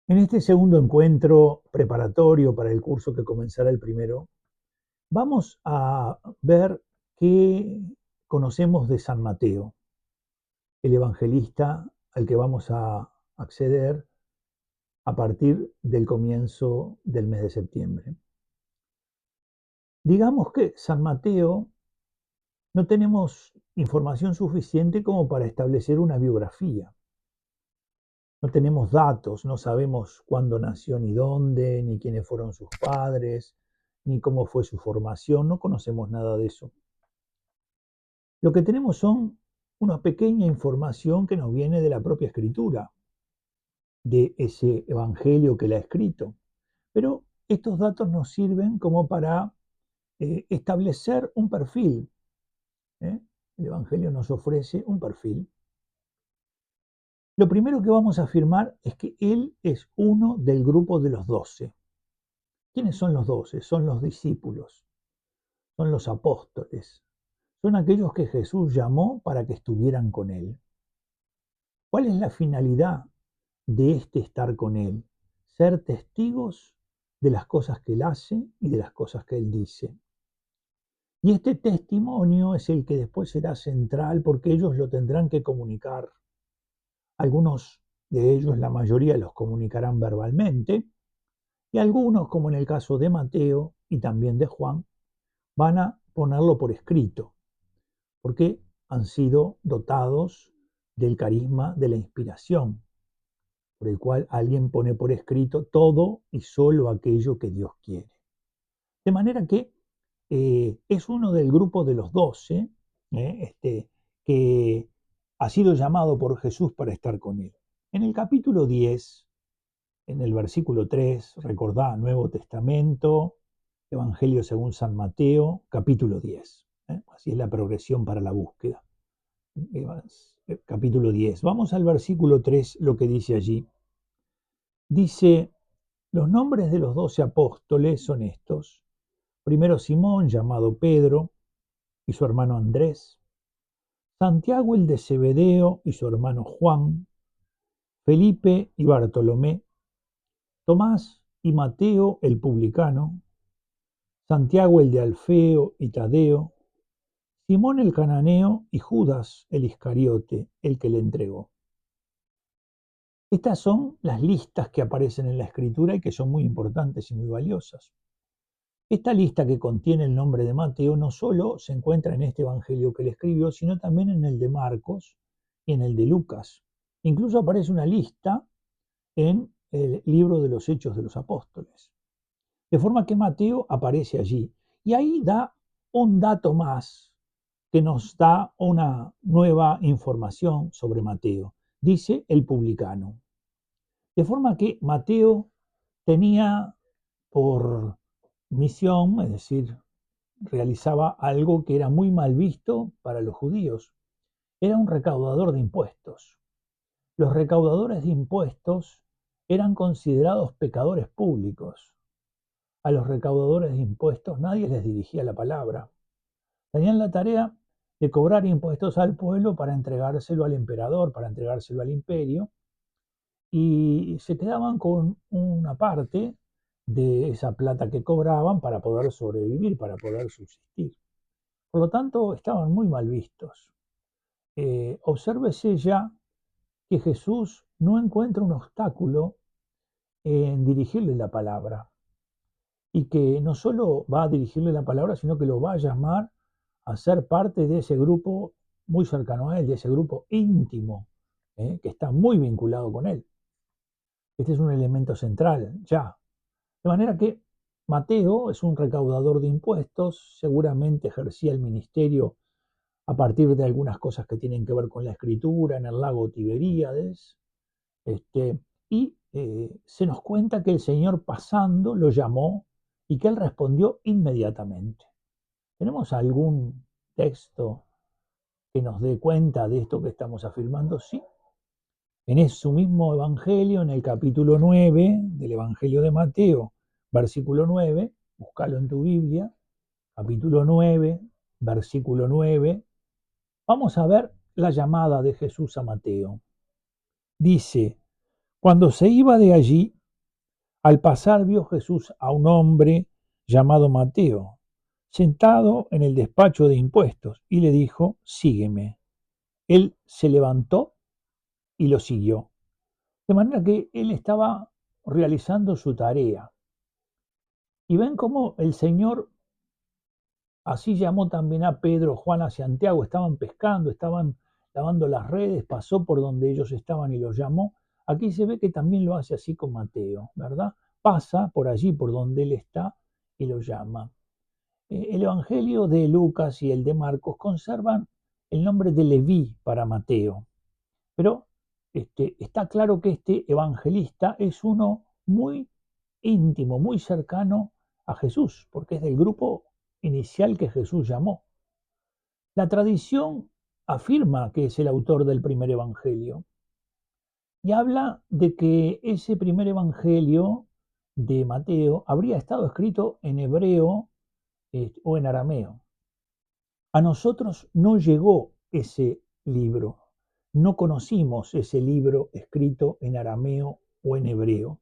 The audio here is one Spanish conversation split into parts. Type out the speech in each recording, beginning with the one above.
En este segundo encuentro preparatorio para el curso que comenzará el primero, vamos a ver qué conocemos de San Mateo, el evangelista al que vamos a acceder a partir del comienzo del mes de septiembre. Digamos que San Mateo no tenemos información suficiente como para establecer una biografía. No tenemos datos, no sabemos cuándo nació ni dónde, ni quiénes fueron sus padres, ni cómo fue su formación, no conocemos nada de eso. Lo que tenemos son una pequeña información que nos viene de la propia escritura, de ese evangelio que la ha escrito. Pero estos datos nos sirven como para establecer un perfil. ¿eh? El evangelio nos ofrece un perfil. Lo primero que vamos a afirmar es que él es uno del grupo de los 12. ¿Quiénes son los 12? Son los discípulos, son los apóstoles, son aquellos que Jesús llamó para que estuvieran con él. ¿Cuál es la finalidad de este estar con él? Ser testigos de las cosas que él hace y de las cosas que él dice. Y este testimonio es el que después será central porque ellos lo tendrán que comunicar. Algunos de ellos, la mayoría, los comunicarán verbalmente y algunos, como en el caso de Mateo y también de Juan, van a ponerlo por escrito, porque han sido dotados del carisma de la inspiración, por el cual alguien pone por escrito todo y solo aquello que Dios quiere. De manera que es uno del grupo de los 12 que ha sido llamado por Jesús para estar con él. En el capítulo 10, en el versículo 3, recordá, Nuevo Testamento, Evangelio según San Mateo, capítulo 10. Así es la progresión para la búsqueda. Capítulo 10. Vamos al versículo 3, lo que dice allí. Dice, los nombres de los 12 apóstoles son estos. Primero Simón, llamado Pedro, y su hermano Andrés. Santiago el de Zebedeo y su hermano Juan. Felipe y Bartolomé. Tomás y Mateo el publicano. Santiago el de Alfeo y Tadeo. Simón el cananeo y Judas el Iscariote, el que le entregó. Estas son las listas que aparecen en la escritura y que son muy importantes y muy valiosas. Esta lista que contiene el nombre de Mateo no solo se encuentra en este evangelio que él escribió, sino también en el de Marcos y en el de Lucas. Incluso aparece una lista en el libro de los Hechos de los Apóstoles. De forma que Mateo aparece allí. Y ahí da un dato más que nos da una nueva información sobre Mateo. Dice el publicano. De forma que Mateo tenía por misión, es decir, realizaba algo que era muy mal visto para los judíos. Era un recaudador de impuestos. Los recaudadores de impuestos eran considerados pecadores públicos. A los recaudadores de impuestos nadie les dirigía la palabra. Tenían la tarea de cobrar impuestos al pueblo para entregárselo al emperador, para entregárselo al imperio, y se quedaban con una parte de esa plata que cobraban para poder sobrevivir, para poder subsistir. Por lo tanto, estaban muy mal vistos. Obsérvese ya que Jesús no encuentra un obstáculo en dirigirle la palabra y que no solo va a dirigirle la palabra, sino que lo va a llamar a ser parte de ese grupo muy cercano a él, de ese grupo íntimo, que está muy vinculado con él. Este es un elemento central ya. De manera que Mateo es un recaudador de impuestos, seguramente ejercía el ministerio a partir de algunas cosas que tienen que ver con la escritura en el lago Tiberíades, y se nos cuenta que el Señor pasando lo llamó y que él respondió inmediatamente. ¿Tenemos algún texto que nos dé cuenta de esto que estamos afirmando? Sí. En su mismo Evangelio, en el capítulo 9 del Evangelio de Mateo, versículo 9, búscalo en tu Biblia, capítulo 9, versículo 9, vamos a ver la llamada de Jesús a Mateo. Dice, cuando se iba de allí, Al pasar vio Jesús a un hombre llamado Mateo, sentado en el despacho de impuestos, y le dijo, sígueme. Él se levantó y lo siguió. De manera que él estaba realizando su tarea. Y ven cómo el Señor así llamó también a Pedro, Juan, a Santiago. Estaban pescando, estaban lavando las redes, pasó por donde ellos estaban y los llamó. Aquí se ve que también lo hace así con Mateo, ¿verdad? Pasa por allí, por donde él está, y lo llama. El Evangelio de Lucas y el de Marcos conservan el nombre de Leví para Mateo. Pero está claro que este evangelista es uno muy íntimo, muy cercano a Jesús, porque es del grupo inicial que Jesús llamó. La tradición afirma que es el autor del primer evangelio y habla de que ese primer evangelio de Mateo habría estado escrito en hebreo o en arameo. A nosotros no llegó ese libro, no conocimos ese libro escrito en arameo o en hebreo.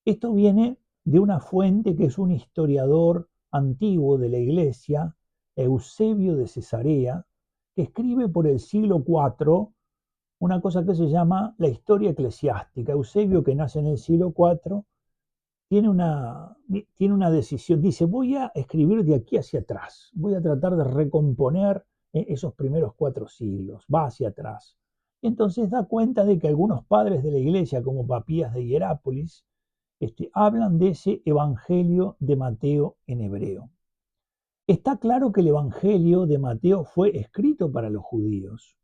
Esto viene de una fuente que es un historiador antiguo de la Iglesia, Eusebio de Cesarea, que escribe por el siglo IV una cosa que se llama la historia eclesiástica. Eusebio, que nace en el siglo IV, tiene una decisión, dice, voy a escribir de aquí hacia atrás, voy a tratar de recomponer esos primeros 4 siglos, va hacia atrás. Y entonces da cuenta de que algunos padres de la iglesia, como Papías de Hierápolis, hablan de ese evangelio de Mateo en hebreo. Está claro que el evangelio de Mateo fue escrito para los judíos.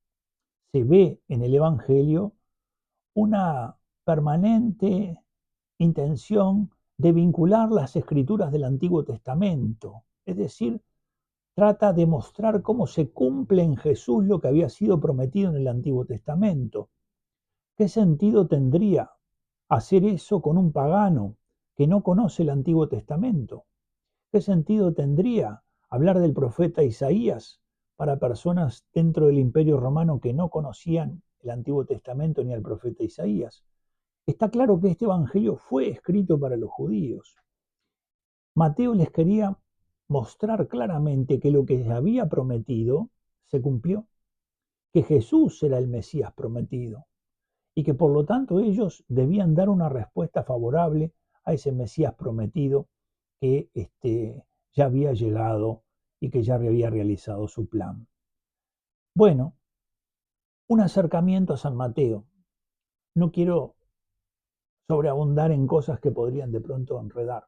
Se ve en el evangelio una permanente intención de vincular las escrituras del Antiguo Testamento, es decir, trata de mostrar cómo se cumple en Jesús lo que había sido prometido en el Antiguo Testamento. ¿Qué sentido tendría hacer eso con un pagano que no conoce el Antiguo Testamento? ¿Qué sentido tendría hablar del profeta Isaías para personas dentro del Imperio Romano que no conocían el Antiguo Testamento ni al profeta Isaías? Está claro que este evangelio fue escrito para los judíos. Mateo les quería mostrar claramente que lo que se había prometido se cumplió, que Jesús era el Mesías prometido y que por lo tanto ellos debían dar una respuesta favorable a ese Mesías prometido que ya había llegado y que ya había realizado su plan. Bueno, un acercamiento a San Mateo. No quiero sobreabundar en cosas que podrían de pronto enredar.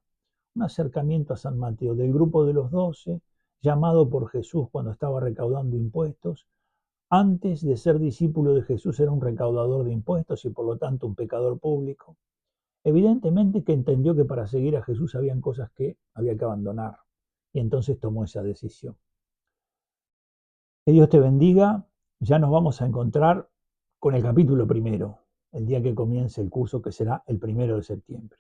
Un acercamiento a San Mateo del grupo de los 12, llamado por Jesús cuando estaba recaudando impuestos. Antes de ser discípulo de Jesús era un recaudador de impuestos y por lo tanto un pecador público. Evidentemente que entendió que para seguir a Jesús habían cosas que había que abandonar y entonces tomó esa decisión. Que Dios te bendiga. Ya nos vamos a encontrar con el capítulo 1, el día que comience el curso, que será el 1 de septiembre.